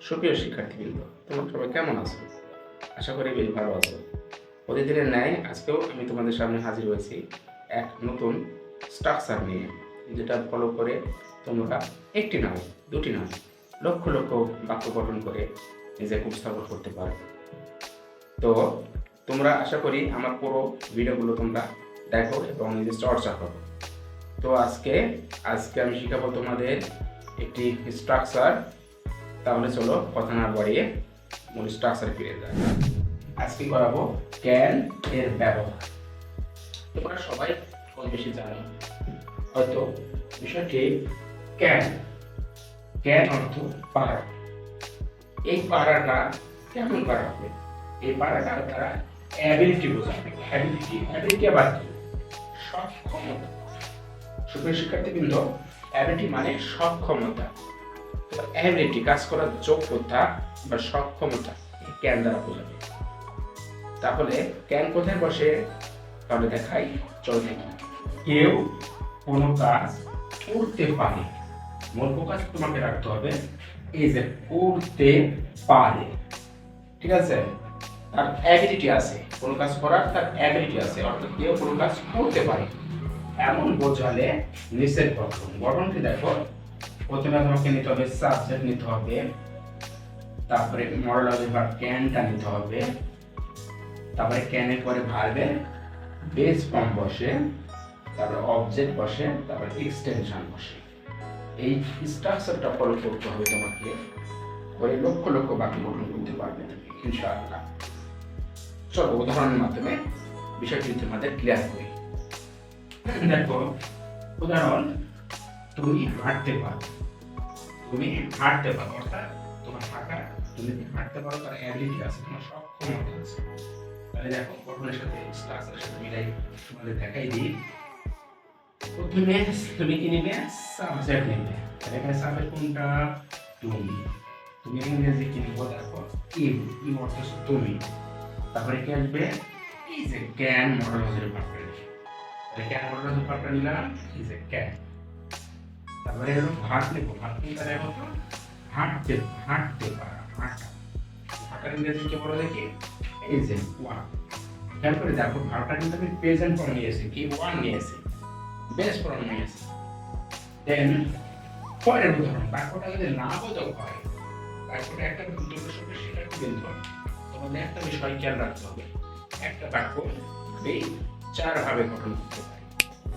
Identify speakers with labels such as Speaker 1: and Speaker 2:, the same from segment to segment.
Speaker 1: সুপ্রিয় শিক্ষার্থীবৃন্দ, তোমরা সবাই কেমন আছো? আশা করি বেশ ভালো আছো। প্রতিদিনের ন্যায় আজকেও আমি তোমাদের সামনে হাজির হয়েছি এক নতুন স্ট্রাকচার নিয়ে, যেটা ফলো করে তোমরা একটি নয়, দুটি নয়, লক্ষ লক্ষ বাক্য গঠন করে নিজেকে উপস্থাপন করতে পারবে। তো তোমরা আশা করি আমার পুরো ভিডিওগুলো তোমরা দেখো এবং নিজে চর্চা করো। তো আজকে আমি শেখাবো তোমাদের একটি স্ট্রাকচার। তাহলে চলো কথা না বাড়িয়ে মূল স্ট্রাকচারে ফিরে যাই। আজকে করাবো ক্যান এর ব্যবহার। তোমরা সবাই কম বেশি জানো হয়তো বিষয়টি। ক্যান অর্থ পারা। এই পারাটা কেমন পারা হবে? এই পারাটা তারা অ্যাবিলিটি বোঝাবে। অ্যাবিলিটি আবার কি? সক্ষমতা। সুপ্রিয় শিক্ষার্থীবৃন্দ, অ্যাবিলিটি মানে সক্ষমতা। অ্যাবিলিটি কাজ করার যোগ্যতা বা সক্ষমতা ক্যান দ্বারা বোঝাবে। তাহলে ক্যান কোথায় বসে? তাহলে দেখাই, চল দেখি। কেউ কোনো কাজ করতে পারে, মূল ফোকাস তোমাকে রাখতে হবে এই যে করতে পারে, ঠিক আছে? তার অ্যাবিলিটি আছে, কোনো কাজ করার তার অ্যাবিলিটি আছে, অর্থাৎ কেউ কোনো কাজ করতে পারে এমন বোঝালে নিষেধ গঠনটি দেখো। প্রথমে তোমাকে নিতে হবে সাবজেক্ট নিতে হবে, তারপরে মডাল ভার্ব ক্যানটা নিতে হবে, তারপরে ক্যানের পরে ভার্বের বেস ফর্ম বসে, তারপরে অবজেক্ট বসে, তারপরে এক্সটেনশন বসে। এই স্ট্রাকচারটা ফলো করতে হবে তোমাকে, করে লক্ষ লক্ষ বাক্য গঠন করতে পারবে ইনশাআল্লাহ। চলো উদাহরণের মাধ্যমে বিষয়টি তোমাদের ক্লিয়ার করি। দেখো উদাহরণ, তুমি হাঁটতে পারো। অর্থাৎ তোমার তুমি হাঁটতে পারো, তার অ্যাবিলিটি আছে, তোমার সক্ষমতা আছে। তাহলে দেখো গঠনের সাথে স্ট্রাকচারের সাথে মিলাই তোমাদের দেখাই দিই। প্রথমে তুমি কি নিবে? সাবজেক্ট নিবে। এখানে সাবজেক্ট কোনটা? তুমি ইংরেজি কি নিব? দেখো ইউ অর্থ তুমি। তারপরে কি আসবে? এই যে ক্যান মডাল ভার্বটা নিবে। তাহলে ক্যান মডাল ভার্বটা নিলাম, এই যে ক্যান। তারপরে হলো ভার্ব নেব। ভার্ব কোনটা দেখো তো? হাঁটতে পারা, হাঁটার ইংরেজি কি বলা যায়? কি এই যে ওয়াক। খেয়াল করে দেখো ভার্বটা কিন্তু আমি প্রেজেন্ট ফর্ম নিয়েছি, কি ওয়ান নিয়েছি, বেস ফর্ম নিয়েছি। দেন পরের উদাহরণ, বাক্যটা যদি না বোঝাও হয়, বাক্যটা একটা দুটো শব্দ সেটা কিন্তু হবে। তোমাদের একটা বিষয় খেয়াল রাখতে হবে, একটা বাক্য এই চার ভাবে গঠন করতে পারে।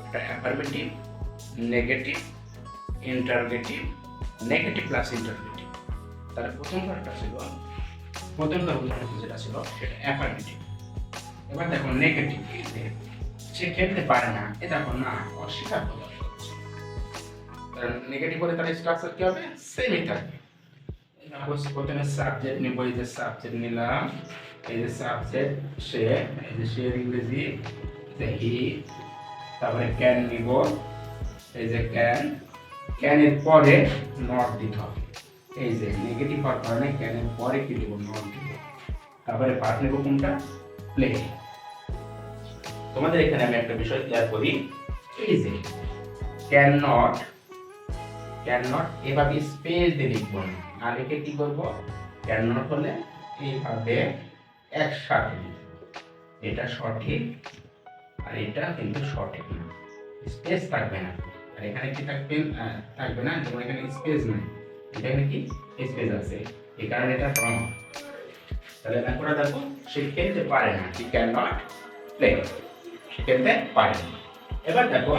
Speaker 1: একটা affirmative, negative, interrogative, negative plus interrogative. তাহলে প্রথমবার উদাহরণ যেটা ছিল সেটা অ্যাফার্মেটিভ। এবার দেখো নেগেটিভ, সে খেলতে পারে না, এ দেখো না, অস্বীকার প্রকাশ করছে। কারণ নেগেটিভ হলে তার স্ট্রাকচার কি হবে? সেমই থাকবে। প্রথমে সাবজেক্ট নিব, এই যে সাবজেক্ট নিলাম, এই যে সাবজেক্ট সে, এই যে সে ইংরেজি হি। তারপরে ক্যান নিব, এই যে ক্যানের পরে নট দিতে হবে। এই যে নেগেটিভ হওয়ার কারণে ক্যানের পরে কি দেবো? নট দিব। তারপরে পার্ট নেব কোনটা? প্লে। তোমাদের এখানে আমি একটা বিষয় ক্লিয়ার করি, এই যে ক্যান নট এভাবে স্পেস দিয়ে লিখবো না, আর লিখে কি করবো? ক্যান নট হলে এইভাবে একসাথে লিখবো। এটা সঠিক আর এটা কিন্তু সঠিক না, স্পেস থাকবে না। আর এখানে কি থাকবে না, যেমন এখানে স্পেস নাই, এখানে কি স্পেস আছে, এই কারণে এটা রং। তাহলে ব্যাপারটা দেখো, সে খেলতে পারে না, সে ক্যান নট প্লে, সে খেলতে পারে না। এবার দেখো,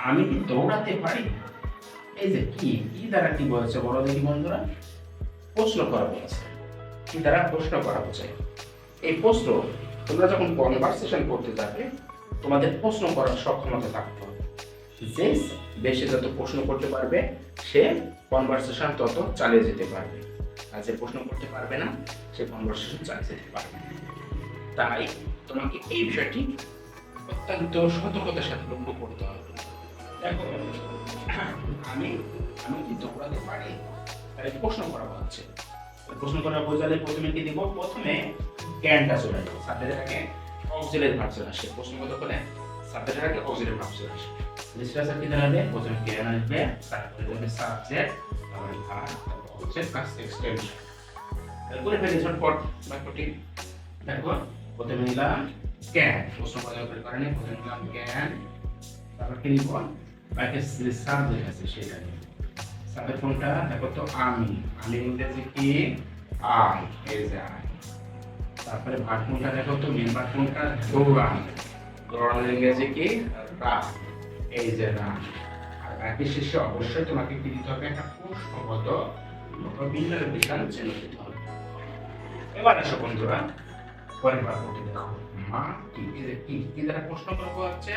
Speaker 1: আমি কি দৌড়াতে পারি? এই যে কি দ্বারা কি বলেছে বলো দেখি বন্ধুরা? প্রশ্ন করা বলেছে। কি দ্বারা প্রশ্ন করা হচ্ছে? এই প্রশ্ন তোমরা যখন কনভারসেশন করতে যাবে, তোমাদের প্রশ্ন করার সক্ষমতা থাকতে হবে। যে বেশি যত প্রশ্ন করতে পারবে, সে কনভারসেশন তত চালিয়ে যেতে পারবে, আর যে প্রশ্ন করতে পারবে না, সে কনভারসেশন চালিয়ে যেতে পারবে। তাই তোমাকে এই বিষয়টি অত্যন্ত সতর্কতার সাথে লক্ষ্য করতে হবে। দেখো, আমি কি দৌড়াতে পারি? তাহলে প্রশ্ন করা হচ্ছে। প্রশ্ন করা বোঝালে প্রথমে কি দিব? প্রথমে ক্যানটা চলে আসবে, সাবজেক্টের আগে অক্সিলারি ভার্ব চলে আসে। প্রশ্নগত করে সাবজেক্টের আগে অক্সিলারি ভার্ব চলে আসে। স্ট্রাকচার কি দাঁড়াবে? প্রথমে ক্যান আসবে, তারপরে হবে সাবজেক্ট, তারপরে ভার্ব, তারপর অবজেক্ট প্লাস এক্সটেনশন। করে ফেলি ঝটপট বাক্যটি। দেখো প্রথমে নিলাম ক্যান, প্রশ্ন বাজার করে কারণে প্রথমে নিলাম ক্যান, তারপর কি নিব বাক্যের যে সাবজেক্ট আছে সেটা নিব। সাবজেক্ট কোনটা দেখো তো আমি ইংরেজি কি আই, এই যে আই। তারপরে ভার্ব কোনটা দেখো তো মেন ভার্ব কোনটা দৌড়ান, দৌড়ানোর ইংরেজি কি রান, এই যে রান। আর বাকি শেষে অবশ্যই তোমাকে কি দিতে হবে একটা প্রশ্নবোধক বিন্যাস বিধান চিহ্ন দিতে হবে। এবার আসো বন্ধুরা পরের বাক্যটি দেখো, মা কি কি দ্বারা প্রশ্ন করবো আছে,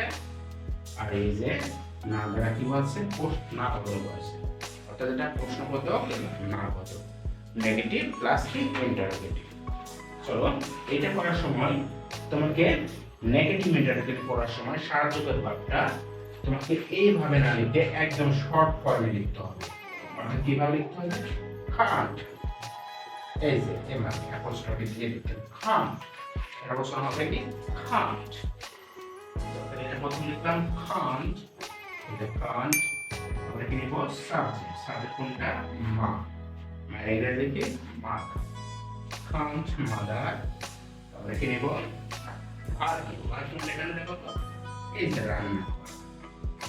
Speaker 1: আর এই যে না দ্বারা কি বলছে না বলবো আছে, অর্থাৎ এটা প্রশ্নবোধক না বোধক, নেগেটিভ প্লাস কি ইন্টারোগেটিভ। চলো এটা করার সময় তোমাকে নেগেটিভ ইন্টারোগেটিভ করার সময় সাহায্যকারী ভাবটা তোমাকে এইভাবে না লিখে একদম শর্ট ফর্মে লিখতে হবে। অর্থাৎ কিভাবে লিখতে হবে, কান্ট, এই যে এভাবে অ্যাপোস্ট্রফি দিয়ে লিখতে হবে কান্ট। এটা বসানো হবে কি কান্ট। তাহলে এটা প্রথম লিখলাম কান্ট, এটা কান্ট। আমরা কি নিব সাবজেক্ট, সাবজেক্ট কোনটা মা, মায়ের লিখে মাদার, কান্ট মাদার। আমরা কি নিব আর কি আর কি এখানে দেখো তো এই যে রান্না,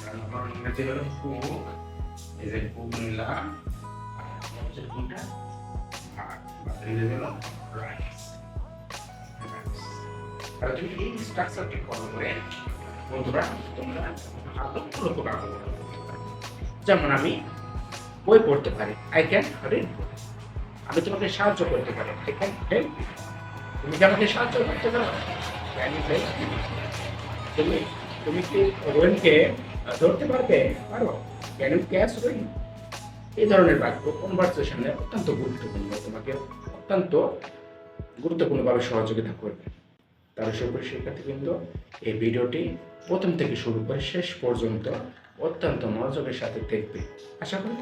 Speaker 1: রান্না করার ইংরেজি হলো কুক, এই যে কুক নিলাম, আর হচ্ছে কোনটা ভাত, ভাতের ইংরেজি হলো রাইস। আর তুমি এই স্ট্রাকচারটি ফলো করে বন্ধুরা তোমরা আরো উপকার করতে পারো। যেমন আমি বই পড়তে পারি, আই ক্যান রিড, আমি তোমাকে সাহায্য করতে পারি, আই ক্যান হেল্প, তুমি কি আমাকে সাহায্য করতে পারো, ক্যান ইউ হেল্প, তুমি কি রোহিণকে ধরতে পারবে, পারো, ক্যান ইউ ক্যাচ রোহিণ। এই ধরনের বাক্য কনভারসেশনে অত্যন্ত গুরুত্বপূর্ণ, তোমাকে অত্যন্ত গুরুত্বপূর্ণভাবে সহযোগিতা করবে। তার উপরে শিক্ষার্থী কিন্তু এই ভিডিওটি প্রথম থেকে শুরু করে শেষ পর্যন্ত অত্যন্ত মনোযোগের সাথে দেখবে। আশা করি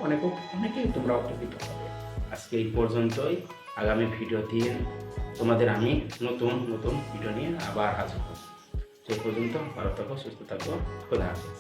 Speaker 1: অনেকেই তোমরা উপকৃত হবে। আজকে এই পর্যন্তই, আগামী ভিডিও দিয়ে তোমাদের আমি নতুন ভিডিও নিয়ে আবার হাজির হব। সে পর্যন্ত ভালো থাকো, সুস্থ থাকো, খোদা হাফেজ।